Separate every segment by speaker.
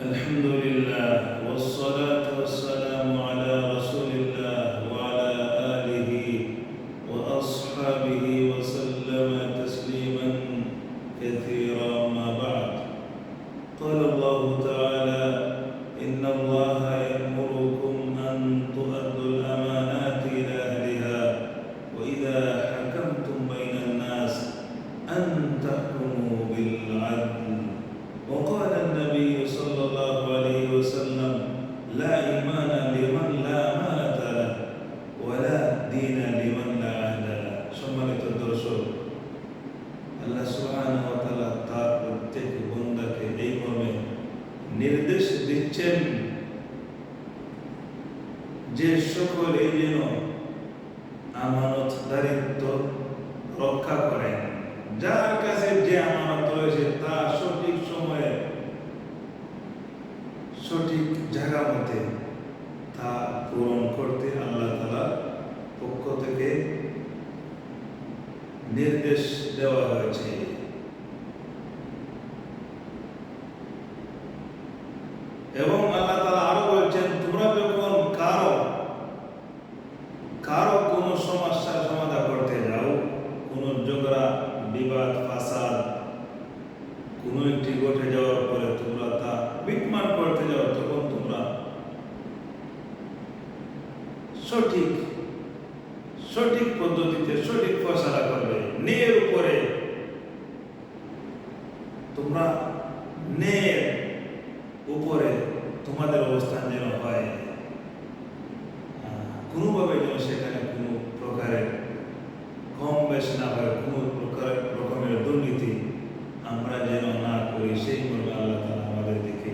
Speaker 1: الحمد لله والصلاة والسلام على رسول الله وعلى آله وأصحابه وسلم تسليما كثيرا ما بعد قال الله تعالى إن الله يأمركم أن تؤدوا الأمانات إلى أهلها وإذا حكمتم بين الناس أن تحكموا بالعدل وقال النبي صلى الله عليه وسلم لا إيمان لمن لا أمانة له ولا دين لمن لا عهد له সম্মানিত দর্শক আল্লাহ সুবহানাহু ওয়া তাআলা তার প্রত্যেক বান্দাকে এই মর্মে নির্দেশ দিচ্ছেন যে সকলে যেন আমানতদারিত্ব রক্ষা করেন, যার কাছে যে আমানত রয়েছে তা সঠিক সময়ে সঠিক জায়গা মতে তা পূরণ করতে আল্লাহ তাআলার পক্ষ থেকে নির্দেশ দেওয়া হয়েছে। এবং আল্লাহ তাআলা আরো বলছেন, তোমরা যখন কারো কোনো সমস্যার সমাধান করতে যাও, কোনো ঝগড়া বিবাদ ফাসাদ কোনো একটি ঘটে যাওয়ার পরে তোমরা তা মিটমাট করতে যাও, তখন তোমরা সঠিক পদ্ধতিতে সঠিক ফয়সালা করবে। ন্যায়ের উপরে তোমরা ন্যায়ের উপরে তোমাদের অবস্থান যেন হয়, কোনোভাবে যেন সেখানে কোনো প্রকারের কম বেশ না হয়, কোনো রকমের দুর্নীতি আমরা যেন না করি, সেই মর্মে আল্লাহ তাআলা আমাদেরকে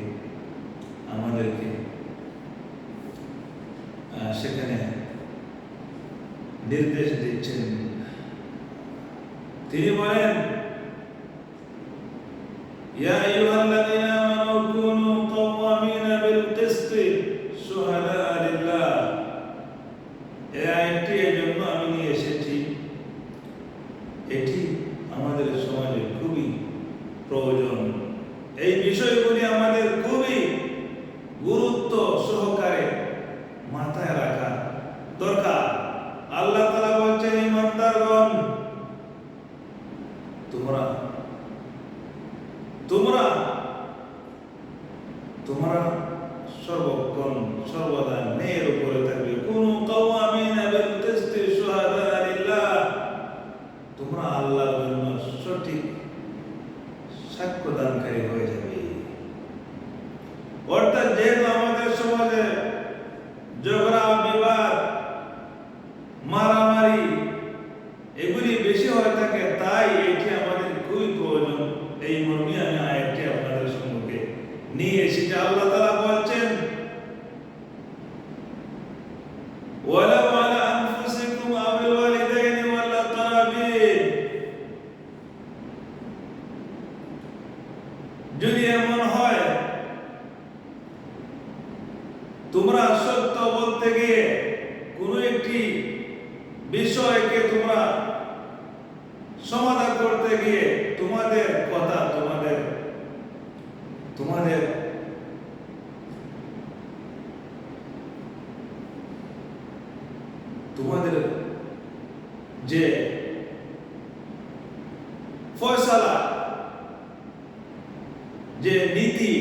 Speaker 1: সেখানে নির্দেশ দিচ্ছেন। তিনি বলেন, ইয়া আইয়ুহাল্লাযীনা আমানু কুনু কাওয়ামিনা বিল কিসতি শুহাদাআ লিল্লাহ। এই আয়াতটি এজন্য আমি নিয়ে এসেছি, এটি আমাদের সমাজে খুবই প্রয়োজন। এই বিষয়গুলি আমাদের খুবই গুরুত্ব সহকারে মাথায় রাখা দরকার। আল্লাহ তাআলা বলছেন, ইমানদারগণ, তোমরা সর্বক্ষণ সর্বদা ন্যায়ের উপরে থাকবে। কুনু কাওয়ামিনা বিল কিসতি শুহাদাআ লিল্লাহ। তোমরা আল্লাহর জন্য সঠিক সাক্ষ্যদানকারী হয়ে যাবে। অর্থাৎ যেহেতু আমাদের সমাজে ঝগড়া বিবাদ মারামারি এগুলি বেশি হয়ে থাকে, তাই এটি আমাদের খুবই প্রয়োজন। এই মর্মে আমি আয়াতটি আপনাদের সম্মুখে নিয়ে এসেছি। আল্লাহ তাআলা বলছেন, ওয়ালাউ আলা আনফুসিকুম আও বিল ওয়ালিদাইনি ওয়াল আকরাবিন। যদি এমন হয় তোমরা সত্য বলতে গিয়ে কোনো একটি বিষয়কে তোমরা সমাধান করতে গিয়ে তোমাদের কথা তোমাদের যে ফয়সালা যে নীতি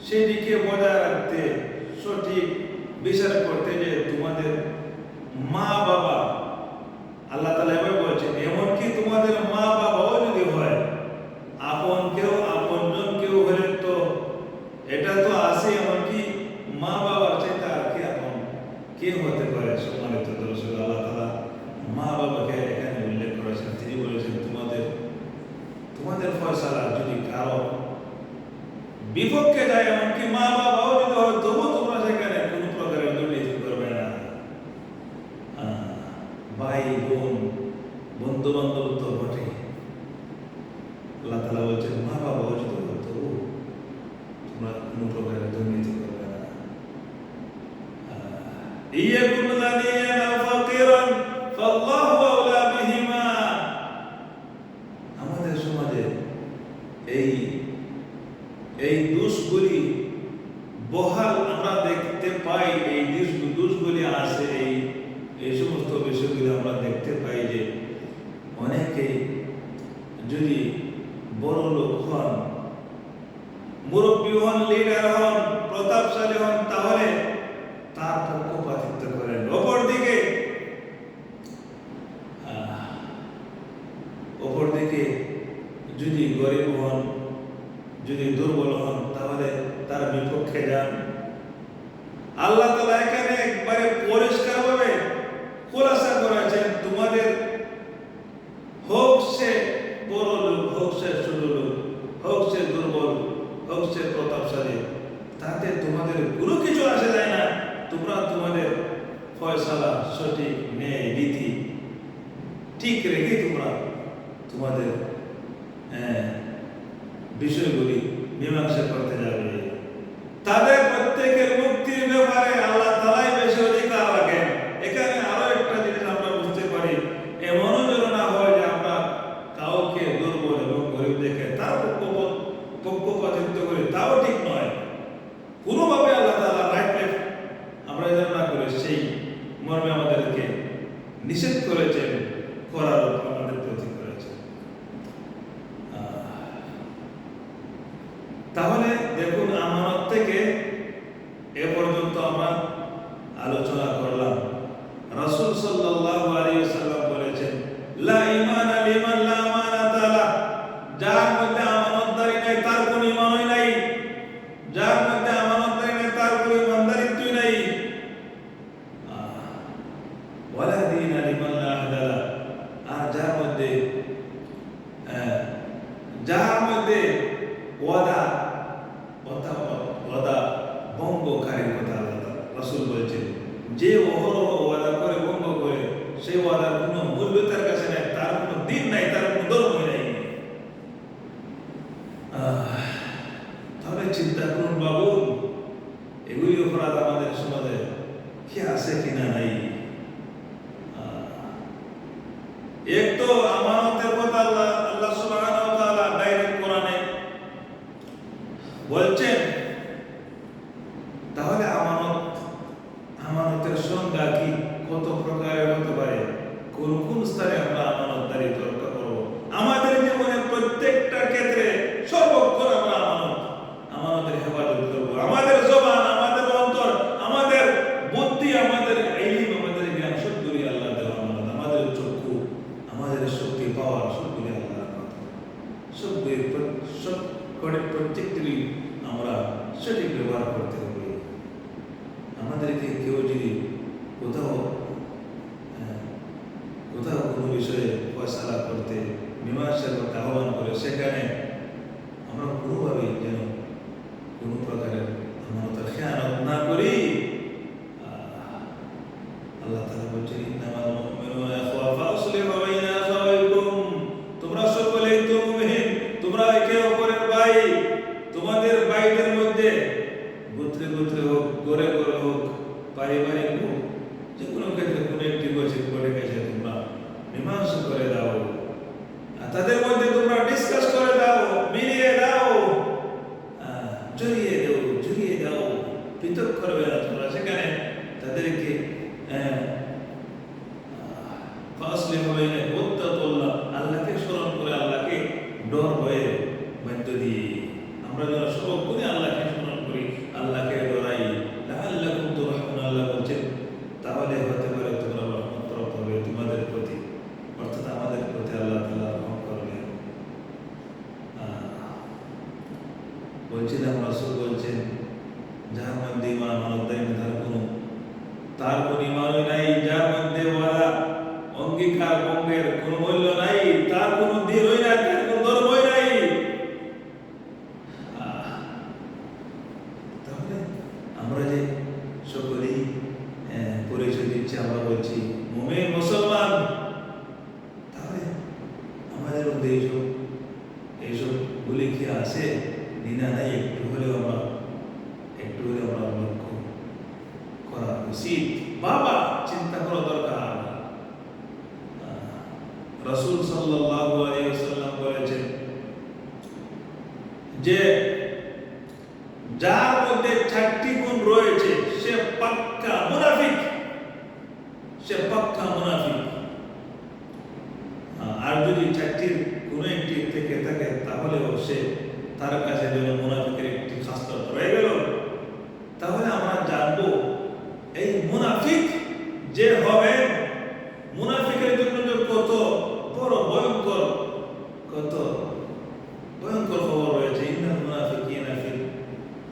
Speaker 1: সেটিকে বজায় রাখতে সঠিক বিচার করতে যে তোমাদের মা বাবা, আল্লাহ তাআলা এভাবে বলছেন, এমনকি তোমাদের মা বাবাও যদি হয়, আপনজন কেউ হলে তো এটা তো আছে, এমনকি মা বাবার চাইতে আর কি আপন কে হতে পারে। সম্মানিত দর্শক, আল্লাহ তাআলা মা বাবাকে এখানে উল্লেখ করেছেন। তিনি বলেছেন, তোমাদের ফয়সালা যদি কারো বিপক্ষে যায়, এমনকি মা বাবাও যদি হয়, তবুও তোমরা সেখানে কোনো প্রকারের দুর্নীতি করবে না। ভাই বোন বন্ধু বান্ধব তো বটে, আল্লাহ তাআলা বলছেন মা বাবাও যদি হয়, তবু তোমরা কোনো প্রকারের দুর্নীতি করবে না। ইয়াকুন গানিয়ান ফাকিরান ফাল্লাহু আওলা বিহিমা। আমাদের সমাজে বিষয়গুলি মীমাংসা করতে যাবে। তাদের প্রত্যেকের মুক্তির ব্যাপারে আল্লাহ তাআলাই বেশি অধিকার রাখেন। এখানে আরো একটা জিনিস আমরা বুঝতে পারি, এমনও যেন না হয় যে আমরা কাউকে দুর্বল এবং গরিব দেখে তার পক্ষপাতিত্ব করি, তাও ঠিক নয়। কোনোভাবে আল্লাহ তাআলা রাইট লেফট আমরা যেন না করি, সেই মর্মে আমাদেরকে নিষেধ করেছেন, করার আমাদের প্রতি করেছেন। তাহলে দেখুন, আমানত থেকে এ পর্যন্ত আমরা আলোচনা করলাম। রাসূল সাল্লাল্লাহু আলাইহি ওয়াসাল্লাম বলেছেন, লা ঈমানা লিমান লা আমানাতা লাহ, যার মধ্যে আমানতদারি নাই তার কোনো ঈমানই নাই, যার মধ্যে আমানতদারি নাই তার কোনো ঈমানদারিত্বই নাই। ওয়ালা দীনা লিমান লা আহদা লাহ, আর যার মধ্যে ওয়াদা ভঙ্গকারীর কথা রাসূল বলেছেন, যে অহরহ ওয়াদা করে ভঙ্গ করে, সেই ওয়াদার কোনো মূল্য তার কাছে নাই, তার কোনো দিন নাই, তার কোনো ধর্মই নাই। তাহলে চিন্তা করুন বাবু, এগুলি অপরাধ আমাদের সমাজে কি আছে কিনা নাই। এক তো আমানতের কথা আল্লাহ সুবহানাহু ওয়া তাআলা ডাইরেক্ট কোরআনে বলছেন। তাহলে আমানতের সংজ্ঞা কি, কত প্রকারের হতে পারে, কোন কোন স্তরে আমরা আমানতদারি রক্ষা করব। আমাদের জীবনের প্রত্যেকটা ক্ষেত্রে সর্বক্ষণ আমরা আমানতের হেফাজত করব। আমাদের জবান, আমাদের অন্তর, আমাদের বুদ্ধি, আমাদের ইলম, আমাদের জ্ঞান সবগুলি আল্লাহ দেওয়া আমানত। আমাদের চক্ষু, আমাদের শক্তি, পাওয়ার সবগুলি আল্লাহর আমানত। প্রত্যেকটি আমরা সঠিক ব্যবহার করতে হবে। আমাদেরকে কেউ যদি কোথাও কোনো বিষয়ে ফয়সালা করতে, মীমাংসা করতে আহ্বান করে, সেখানে আমরা কোনোভাবেই যেন কোনো প্রকারের আমানতের খেয়ানত না করি। আল্লাহ তাআলা বলছেন, ইন্নামাল মুমিনুনা ইখওয়া ফাসলিহু বাইনা আখাওয়িকুম, তোমরা সকলেই তো মুমিন, তোমরা একে অপরের ভাই। তোমাদের ভাইদের মধ্যে গোত্রে গোত্রে হোক, ঘরে ঘরে হোক, পারিবারিক হোক, যে কোনো ক্ষেত্রে কোনো একটি গোষ্ঠী পড়ে গেছে, তোমরা মীমাংসা করে দাও, আর তাদের মধ্যে তোমরা ডিসকাস করে দাও, মিলিয়ে দাও, জড়িয়ে দাও, পৃথক করবে না তোমরা। সেখানে তাদেরকে ফাসলিহু বাইনা ওয়াত্তাকুল্লাহ, আল্লাহকে স্মরণ করে, আল্লাহকে ডর ভয়ে বাধ্য দিয়ে আমরা যেন সর্বক্ষণে আল্লাহকে স্মরণ করি, আল্লাহকে ডরাই। লাআল্লাকুম তুরহামুন, আল্লাহ বলছেন, তাহলে হতে পারে তোমরা রহমত প্রাপ্ত হবে তোমাদের প্রতি, অর্থাৎ আমাদের প্রতি আল্লাহ তাআলা রহমত করবেন। বলছিলাম, রাসূল বলছেন, যার মধ্যে ঈমান আমানতদারি তার কোনো ঈমানই নাই, যার মধ্যে ওয়াদা অঙ্গীকার ভঙ্গের কোনো মূল্য নাই, তার কোনো দিনই নাই, তার কোনো ধর্মই নাই। তাহলে আমরা যে সকলেই পরিচয় দিচ্ছি, আমরা বলছি মুমিন, মুসলমান, তাহলে আমাদের মধ্যে এইসব গুলি কি আছে দিনা নাই, একটু হলেও আমরা লক্ষ্য করা উচিত। বাবা চিন্তা করা দরকার। রাসূল সাল্লাল্লাহু আলাইহি ওয়াসাল্লাম বলেছেন যে যার মধ্যে 4টি গুণ রয়েছে সে পাক্কা মুনাফিক, আর যদি 4টির কোনো একটি থেকে থাকে তাহলেও সে তার কাছে যেন মুনাফিকের একটি খাসলত রয়ে গেল। তাহলে আমরা জানবো এই মুনাফিক যে হবে, মুনাফিকের জন্য কত বড় ভয়ঙ্কর খবর রয়েছে।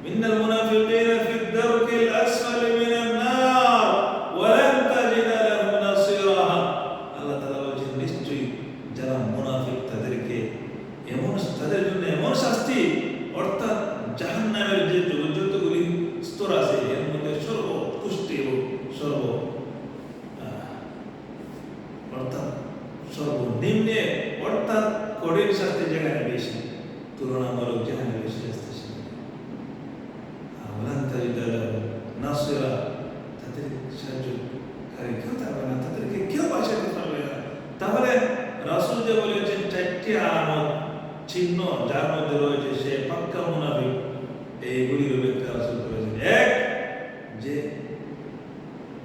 Speaker 1: ইন্নাল মুনাফিকিনা ফি দারকিল আসফালি মিনান নার ওয়া লান তাজিদা লাহুম নাসীরা। আল্লাহ তাআলা বলেছেন, নিশ্চয়ই যারা মুনাফিক তাদের জন্য এমন শাস্তি, অর্থাৎ জাহান্নামের যে যতগুলি স্তর আছে এর মধ্যে সর্বোৎকৃষ্ট এবং অর্থাৎ সর্বনিম্নে, অর্থাৎ কঠিন শাস্তি যেখানে বেশি, তুলনামূলক যেখানে বেশি আসতেছে নাসিরা, তাদের সাহায্যকারী কেউ থাকবে না, তাদেরকে কেউ বাঁচাতে পারবে না। তাহলে রাসূল যে বলেছেন 4টি আলামত চিহ্ন যার মধ্যে রয়েছে সে পাক্কা মুনাফিক, এইগুলির ব্যাখ্যা রাসূল করেছেন। এক, যে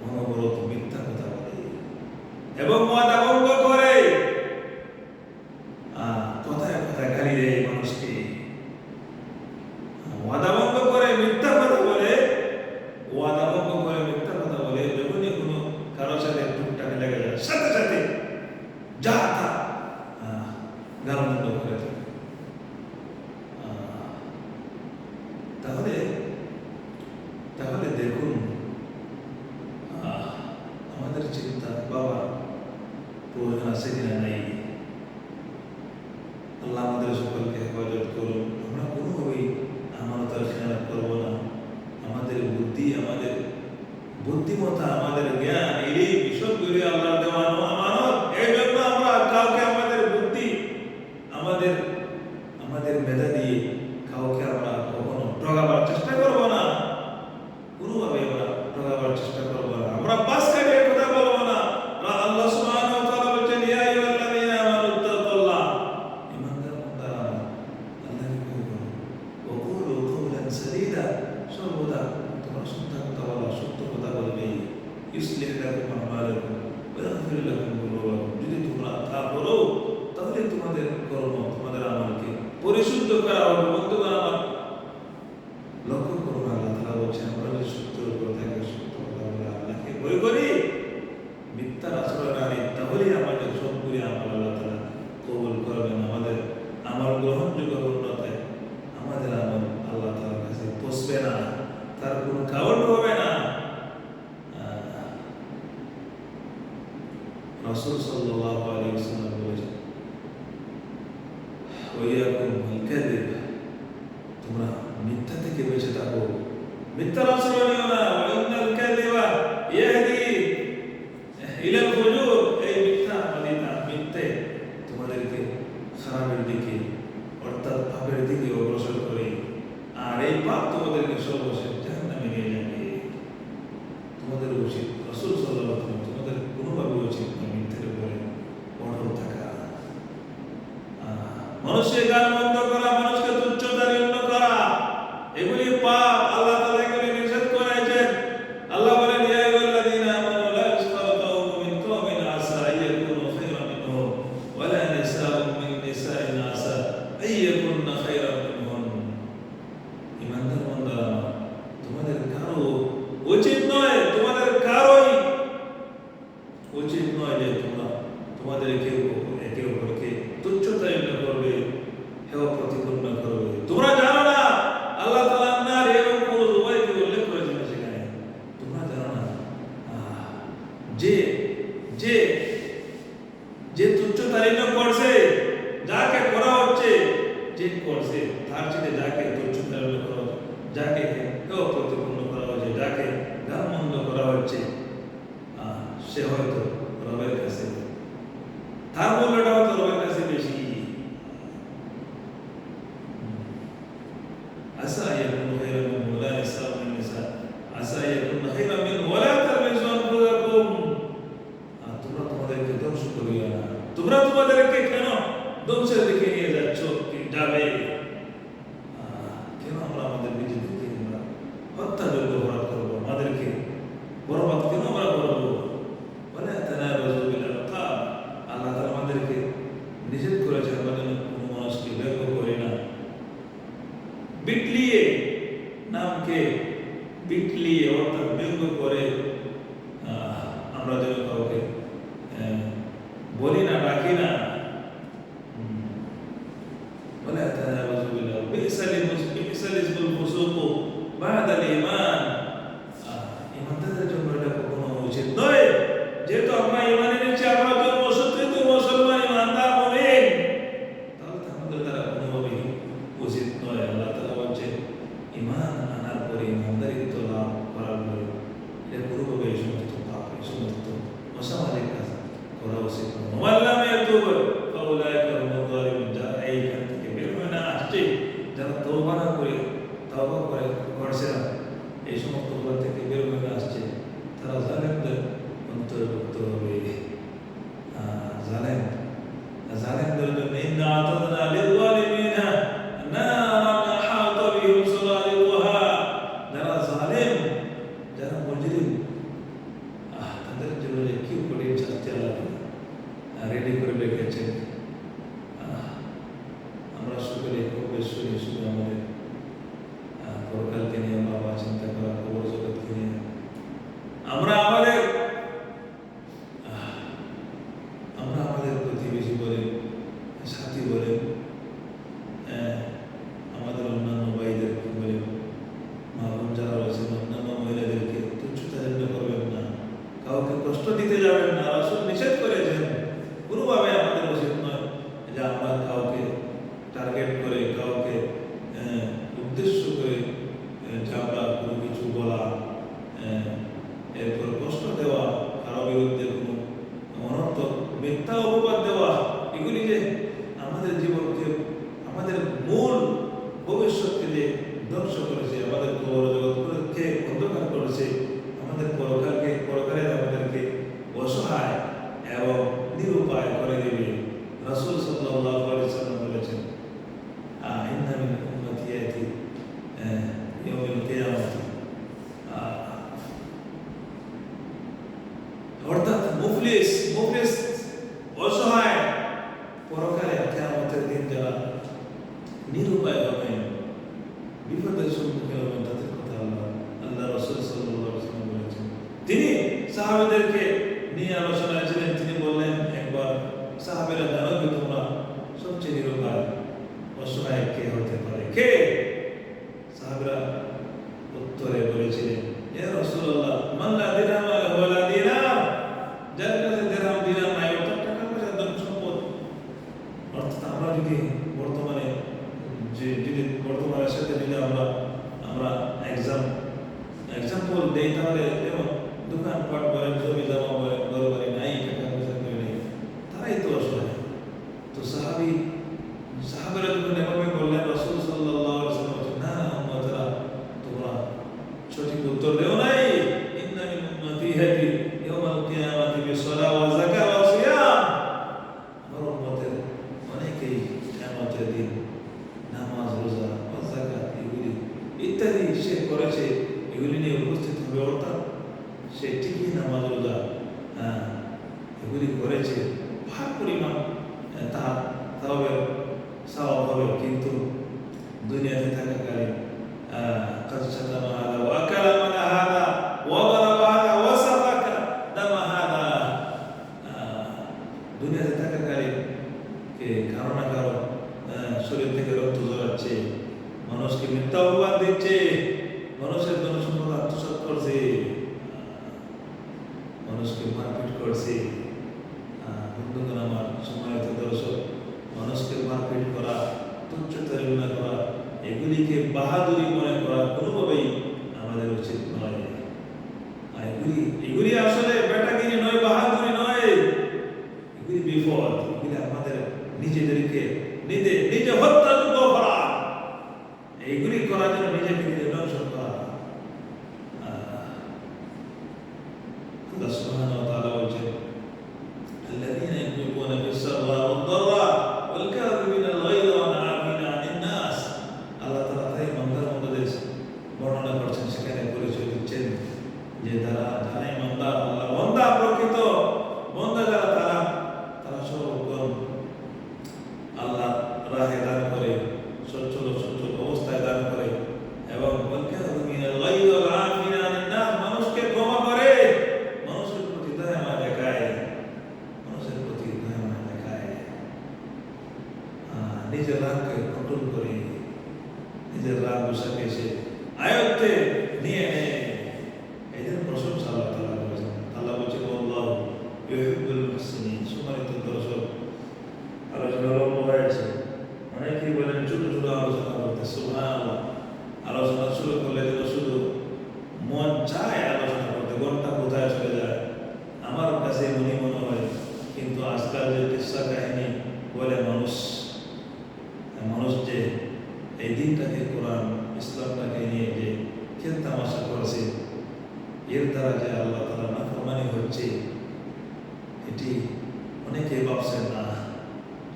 Speaker 1: অনবরত মিথ্যা কথা বলে এবং ওয়াদা ভঙ্গ করে, কথায় কথায় গালি দেয় মানুষকে, ওয়াদা ভঙ্গ করে মিথ্যা কথা বলে, ওয়াদা ভঙ্গ করে মিথ্যা কথা বলে, যখনই কোনো কারোর সাথে টুকটাক লেগে যায় সাথে সাথে যা তা গালমন্দ করে থাকে। তাহলে তাহলে দেখুন আমাদের চিন্তা বাবা প্রয়োজন আছে কিনা নাই। আল্লাহ আমাদের সকলকে হেফাজত করুন। আমরা কোনোভাবেই আমানতের খেয়ানত করবো না। আমাদের বুদ্ধি, আমাদের বুদ্ধিমত্তা, আমাদের জ্ঞান, এই বিষয়গুলি আল্লাহ দেওয়ানো আমানত। এই জন্য আমরা কাউকে আমাদের বুদ্ধি, আমাদের আমাদের মেধা দিয়ে কাউকে আমরা কখনো ঠকাবার চেষ্টা করবো না। কোনোভাবে আমরা ঠকাবার চেষ্টা করবো না। আমরা পাশ কাটিয়ে কথা বলবো না। আল্লাহ সুবহানাহু ওয়া তাআলা বলেছেন, ইয়া আইয়ুহাল্লাযীনা আমানু তাকুল্লাহ, ঈমানদার বান্দারা আল্লাহকে ভয় করো, ওয়া কুলু কওলান সাদীদা, সর্বদা তোমরা সত্য কথা বলো, সত্য কথা বলবে। ইউসলিহ লাকুম আমালাকুম ওয়া ইয়াগফির লাকুম যুনুবাকুম, যদি তোমরা তা করো তাহলে তোমাদের কর্ম, তোমাদের আমলকে পরিশুদ্ধ করা হবে। বন্ধুগণ আমার, লক্ষ্য করুন আল্লাহ তাআলা বলছেন, আমরা যদি সত্যের উপর থেকে সত্য কথা বলে আল্লাহকে ভয় করি, মিথ্যার আশ্রয় না নিই, তাহলেই আমাদের সবগুলি আমল আল্লাহ তাআলা কবুল করবেন। আমাদের আমল গ্রহণযোগ্য উন্নতে আমাদের আমল আল্লাহ তাআলার কাছে পৌঁছবে না, তার কোনো কারণ হবে না। রাসূল সাল্লাল্লাহু আলাইহি ওয়াসাল্লাম বলেছেন, ওয়াইয়াকুম ওয়াল কাযিব, তোমরা মিথ্যা থেকে বেঁচে থাকো, মিথ্যার আশ্রয় নিও না। ওয়া ইন্নাল কাযিবা ইয়াহদি ইলাল ফুজুর, এই মিথ্যা মিথ্যে তোমাদেরকে খারাপের দিকে অর্থাৎ পাপের দিকে অগ্রসর করে, আর এই পাপ তোমাদেরকে সর্বশেষ জাহান্নামে নিয়ে যাবে। তোমাদের উচিত, রাসূল সাল্লাল্লাহু আলাইহি ওয়াসাল্লাম, তোমাদের কোনোভাবে উচিত নয় মিথ্যের উপরে অটল থাকা। মানুষের গান বন্ধ করা, মানুষকে তুচ্ছ তাচ্ছিল্য করা, এগুলি পাপ। আল্লাহ তাআলা এগুলি নিষেধ করেছেন। আল্লাহ বলেন, ইয়া আইয়ুহাল্লাযীনা আমানু লা তাসখারু মিন কওমিন আসা আইয়াকুনু খায়রাম মিনহুম ওয়া লা নিসাa'ুম মিন নিসাইন আসা আইয়াকুন্না খায়রাম মিনহুন। ঈমানদার বান্দারা, তোমাদের কারো উচিত নয়, তোমাদের কারোই উচিত নয় যে তোমরা তোমাদের কেউ একে অপরকে তুচ্ছ তাচ্ছিল্য করবে, হেয় প্রতিপন্ন করবে। তোমরা জানো না আল্লাহ তাআলা নার এবং পুরুষ উভয়কে উল্লেখ করেছেন সেখানে। তোমরা জানো না যে যে যে তুচ্ছ তাচ্ছিল্য করছে, যাকে করা হচ্ছে, যে করছে তার চেয়ে যাকে তুচ্ছ তাচ্ছিল্য করা, যাকে হেয় প্রতিপন্ন করা হচ্ছে, যাকে গালমন্দ করা হচ্ছে, সে হয়তো রবের কাছে, তার মূল্যটা হয়তো রবের কাছে বেশি। আসা ইয়াকুনু খায়রাম মিনহু ওয়া লা নিসাa'ুম মিন নিসা' আসা ইয়াকুনু খায়রাম মিনহু ওয়া লা তালমিজু আনফুসাকুম। তোমরা তোমাদেরকে ধ্বংস করিও না। তোমরা তোমাদেরকে কেন ধ্বংসের দিকে নিয়ে যাচ্ছ, যাবে? কেন আমরা আমাদের নিজেদেরকে আমরা হত্যাযোগ্য অপরাধ করবো? আমাদেরকে বরবাদ কেন আমরা করবো? বলে তানাবাযু বিল আলকাব, আল্লাহ তাআলা আমাদেরকে নিষেধ করেছেন আমরা যেন কোনো মানুষকে ব্যঙ্গ করি না। বিটলিয়ে, নামকে বিটলিয়ে অর্থাৎ ব্যঙ্গ করে আমরা যেন কাউকে বলি না, ডাকি না। বলে তানাবাযু বিল আলকাব বি'সাল ইসমুল ফুসুকু বা'দাল ঈমান। ঈমানদারদের জন্য এটা কখনো উচিত নয়। যেহেতু আমরা ঈমান এনেছি, আমরা জন্মসূত্রিত মুসলমান, ঈমানদার মুমিন, তাহলে আমাদের দ্বারা কোনোভাবেই উচিত নয়। আল্লাহ তাআলা বলছেন, ঈমান আনার পরে, ঈমানদারিত্ব লাভ করার পরে এটা কোনোভাবে এই সমস্ত পাপ, এই সমস্ত অসামাজিক কাজ করা উচিত নয়। ওয়াল্লাম ইয়াতুব ফাউলাইকা হুমুয যালিমুন, যারা এইখান থেকে বের হয়ে না আসছে, তওবা করছে না, এই সমস্ত ঘর থেকে বের হয়ে আসছে, তারা জালেমদের অন্তর্ভুক্ত হবে। জালেমদের জন্য ইন্না আতাদনা লিল-যালিমিনা নারান আহাতা বিহিম সুরারিকুহা, যারা জালেম, যারা মুজরিম, তাদের জন্য কি কঠিন শাস্তি আল্লাহ রেডি করে রেখেছেন। আমরা সকলে খুব বেশি শুধু আমাদের পরকালকে নিয়ে বাবা চিন্তা করা, খবর জগৎকে নিয়ে আমরা আমাদের প্রতিবেশী বলে, সাথী বলে, আমাদের অন্যান্য ভাইদেরকে বলে, মা বোন যারা রয়েছেন অন্যান্য মহিলাদেরকে তুচ্ছতাচ্ছিল্য করবেন না, কাউকে কষ্ট দিতে যাবেন না। রাসূল নিষেধ করেছেন, কোনোভাবে আমাদের উচিত নয় যে আমরা কাউকে টার্গেট করে, কাউকে উদ্দেশ্য করে ঝগড়া কোনো কিছু বলা, এরপর কষ্ট দেওয়া, কারো বিরুদ্ধে কোনো অনর্থক মিথ্যা অপবাদ দেওয়া, এগুলি যে আমাদের জীবনকে, আমাদের মূল ভবিষ্যৎকে যে ধ্বংস করেছে, আমাদের খবর জগৎকে অন্ধকার করেছে, আমাদের পরকালে আমাদেরকে অসহায় এবং নিরুপায় করে দেবে। রাসূল সাল্লাল্লাহু আলাইহি ওয়াসাল্লাম বলেছেন, ইন্না মিন উম্মতি ইয়াতি ইয়াউমুল কিয়ামাতি, অর্থাৎ মুফলিস অসহায়, পরকালে কিয়ামতের দিন যারা নিরুপায় হবেন, বিপদের সম্মুখীন হবেন, তাদের কথা আল্লাহ রাসূল সাল্লাল্লাহু আলাইহি ওয়াসাল্লাম বলেছেন। তিনি সাহাবাদেরকে নিয়ে আলোচনায় ছিলেন, তিনি বললেন একবার, সাহাবীরা জানো কি তোমরা সবচেয়ে নিরুপায় অসহায় কে হতে পারে, কে? সাহাবীরা উত্তরে বলেছিলেন, ইয়া রাসূলুল্লাহ, মান লা দিরহাম ওয়া লা দিনার, যার কাছে দিরহাম দিনার নাই, অর্থাৎ টাকা পয়সা ধন সম্পদ। অর্থাৎ আমরা যদি বর্তমানের সাথে যদি আমরা এক্সাম্পল দেই, তাহলে যেমন দোকানপাট বলেন, জমি জমা বলেন, ঘর বাড়ি নাই, টাকা পয়সা করে নেই, তারাই তো অসহায়। তো সাহাবীরা যখন এভাবে বললেন, রাসূল সাল্লাল্লাহু আলাইহি ওয়াসাল্লাম বলেন, না উম্মতরা, তোমরা সঠিক উত্তর দেও নাই। ইন্না মিন উম্মতি ইয়াতি ইয়াউমাল কিয়ামাতি বিসসালাহ ওয়া যাকাত ওয়া সিয়াম, আমার উম্মতের অনেকেই কিয়ামতের দিন নামাজ, রোজা, যাকাত এগুলি ইত্যাদি সে করেছে, এগুলি নিয়ে উপস্থিত হবে। অর্থাৎ সে ঠিকই নামাজ, রোজা এগুলি করেছে, ভাগ পরিমাণ তার সওয়াব হবে, কিন্তু দুনিয়াতে থাকাকালীন قد شتم هذا وأكل من هذا وضرب هذا وسفك دم هذا, দুনিয়াতে থাকাকালীন কারো না কারো শরীর থেকে রক্ত ঝরাচ্ছে, মানুষকে মিথ্যা অপবাদ দিচ্ছে, মানুষের ধন সম্পদ আত্মসাৎ করছে, মানুষকে মারপিট করছে। বন্ধুগণ আমার, সম্মানিত দর্শক, মানুষকে মারপিট করা, তুচ্ছতাচ্ছিল্য করা, এগুলিকে বাহাদুরি মনে করা কোনোভাবেই আমাদের উচিত নয়। এগুলি আসলে বেটাগিরি নয়, বাহাদুরি নয়, এগুলি বিপদ। এগুলি আমাদের নিজেদেরকে নিজে হত্যাযোগ্য অপরাধ। এইগুলি করার জন্য নিজেকে ধ্বংস করা। আল্লাহ সুবহানাহু ওয়া তাআলা বলেন, الذين ينفقون في السراء والضراء والكاظمين الغيظ والعافين عن الناس, আল্লাহ তাআলা তাই বান্দাদের বর্ণনা করছেন, সেখানে পরিচয় দিচ্ছেন যে যারা ইমানদার, আল্লাহ বান্দা, প্রকৃত বান্দা যারা, তারা সর্বক্ষণ আল্লাহ রাহে দান করে, সচ্ছল অবস্থায় দান করে, এবং والكاظمين الغيظ والعافين عن الناس, মানুষকে ক্ষমা করে, মানুষের প্রতি দয়া মায়া দেখায়, নিজের রাগকে কন্ট্রোল করে, নিজের রাগ গুসাকে সে আয়ত্তে নিয়ে নেয়। এদের প্রশংসা আল্লাহ তাআলা করেছেন। আল্লাহ বলছেন, আল্লাহু ইউহিব্বুল মুহসিনিন। সম্মানিত দর্শক, আলোচনা লম্বা হয়েছে, অনেকেই বলেন ছোট ছোট আলোচনা করতে। সুবহানাল্লাহ, আলোচনা শুরু করলে যেন শুধু মন চায় আলোচনা করতে, ঘন্টা কোথায় চলে যায় আমার কাছে মনে হয়। কিন্তু আজকাল যে কিসসা কাহিনী বলে মানুষ যে এই দিনটাকে, কোরআন ইসলামটাকে এটি অনেকে ভাবছেন না,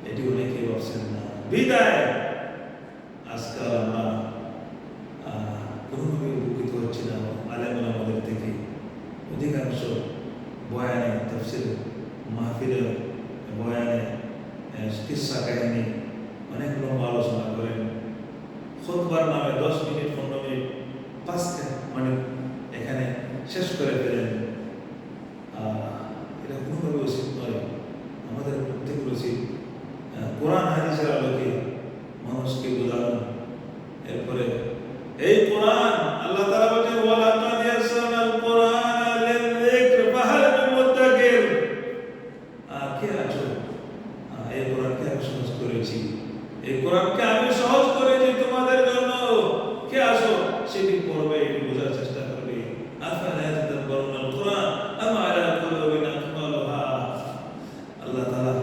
Speaker 1: এটি অনেকে ভাবছেন না। বিদায় আজকাল আমরা কোনোভাবে উপকৃত হচ্ছি না আলেমুল আমাদের থেকে। অধিকাংশ বয়ানে, তাফসির মাহফিলে, বয়ানে, কিসসা কাহিনী অনেক লম্বা আলোচনা করেন। খুতবার নামে 10 মিনিট 15 মিনিট 5 মানে এখানে শেষ করে ফেলেন। এটা কোনোভাবে উচিত নয়। আমাদের প্রত্যেকের উচিত কোরআন হাদিসের আলোকে মানুষকে বোঝানো। এরপরে এই কোরআন আল্লাহ তাআলা বলেন ওয়ালা তায়াসসানাল কোরআন লিযিকর ফাহাল মিন মুদ্দাকির। কে আছো? এই কোরআনকে আমি সহজ করেছি, এই কোরআনকে আমি সহজ করেছি তোমাদের জন্য। কে আছো সেটি পড়বে, এটি বোঝার চেষ্টা করবে। আফালা ইয়াতাদাব্বারুনাল কোরআন আম আলা কুলুবিন আকফালুহা। আল্লাহ তাআলা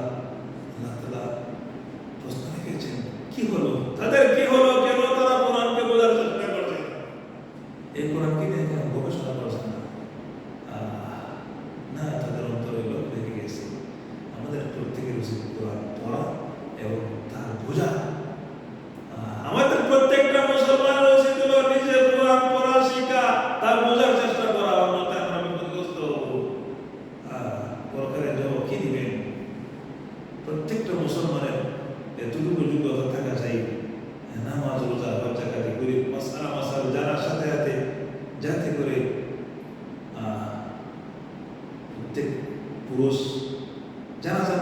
Speaker 1: প্রশ্ন রেখেছেন, কি হলো তাদের, কি হলো, কেন তারা কোরআনকে বোঝার চেষ্টা করছে, এই কোরআনকে নিয়ে কেন গবেষণা করছে না? না, তাদের অন্তরে লোক লেগে গেছে। আমাদের প্রত্যেকের উচিত কোরআন পড়া এবং তার বোঝা। আমাদের প্রত্যেকটা মুসলমানের উচিত হলো নিজে কোরআন পড়া শিখা, তার বোঝার চেষ্টা করা, অন্যথায় আমরা বিপদগ্রস্ত হব। পরকালে জবাব কি দিবেন? প্রত্যেকটা মুসলমানের এতটুকু যোগ্যতা থাকা চাই, নামাজ রোজা হজ যাকাত করে মাসাল জানার সাথে সাথে, যাতে করে প্রত্যেক পুরুষ জানাজার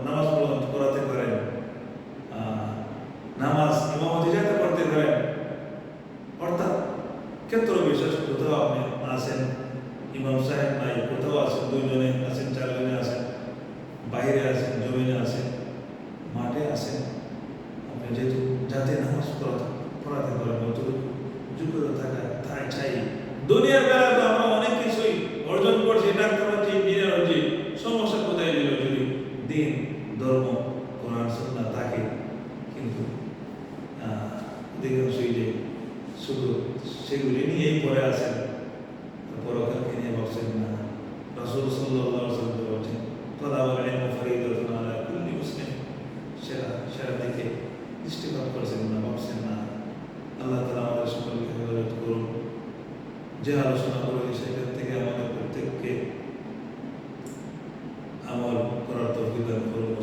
Speaker 1: নামাজ পড়াতে পারেন, নামাজ ইমামতি যাতে পড়তে পারেন। অর্থাৎ ক্ষেত্র বিশেষ কোথাও আপনি আছেন, ইমাম সাহেব নাই, কোথাও আছেন 2 জনে আছেন, 4 জনে আছেন, বাইরে আছেন, জমিনে আছেন, মাঠে আছেন, আপনি যেহেতু যাতে নামাজ পড়াতে পারেন অতটুকু যোগ্যতা থাকা তাই চাই। দুনিয়ার বেলা তো আমরা অনেক কিছুই অর্জন করছি, ডাক্তার হচ্ছি, ইঞ্জিনিয়ার হচ্ছি, সমস্যা কোথায় দিল যদি দিন ধর্ম কোরআন সুন্নাহ থাকে। কিন্তু অধিকাংশই যে শুধু সেগুলি নিয়েই পড়ে আছেন, পরকালকে নিয়ে ভাবছেন না। রাসূল সাল্লাল্লাহু আলাইহি ওয়াসাল্লাম বলেছেন তালাবুল ইলমি ফরিদাতুন আলা কুল্লি মুসলিম। সেরা দিকে দৃষ্টিপাত করছেন না, ভাবছেন না। আল্লাহ তাআলা আমাদের সকলকে হেফাজত করুন। যে আলোচনা করেছি সেখান থেকে আমাদের প্রত্যেককে আমল করার তৌফিক দান করুন।